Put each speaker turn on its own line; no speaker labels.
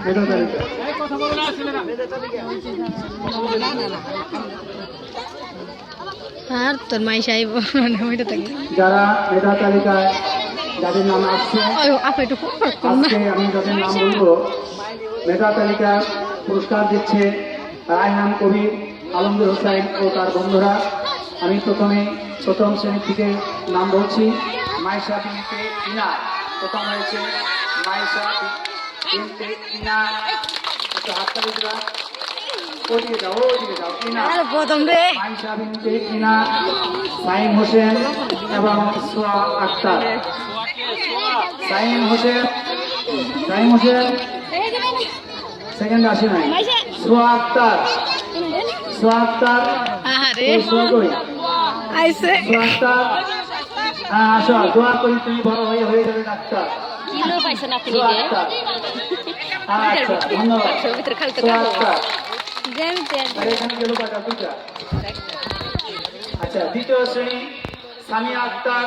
মেধা তালিকা।
আর তোর মাই সাহেব ওইটা থেকে
যারা মেধা তালিকায় যাদের নাম আসছে আজকে আমি যাদের নাম বলবো মেধা তালিকা পুরস্কার দিচ্ছে রায়হান কবির, আলমগীর হোসেন ও তার বন্ধুরা। আমি প্রথম শ্রেণী থেকে নাম বলছি। মাইশা বিনতে ইনা প্রথম হয়েছে। মাইশা বিনতে ইনা, একটু হাততালি দিবা। ওদিকে যাও ইনা।
প্রথম রে
মাইশা বিনতে ইনা, সাইম হোসেন এবং সোয়া আক্তার। সাইম হোসেন সেকেন্ড আসে নাই। সোয়া আক্তার
আরে
সোয়া কই?
আইছে
সোয়া আক্তার, হ্যাঁ আসো, দোয়া করি তুমি বড় হয়ে যাবে ডাক্তার।
কিলো পাইছেন আপনি
সোয়া আক্তার, আচ্ছা ধন্যবাদ। সোয়া আক্তার এখানে গেল কয়টা? দুইটা। আচ্ছা দ্বিতীয় শ্রেণী সামিয়া আক্তার।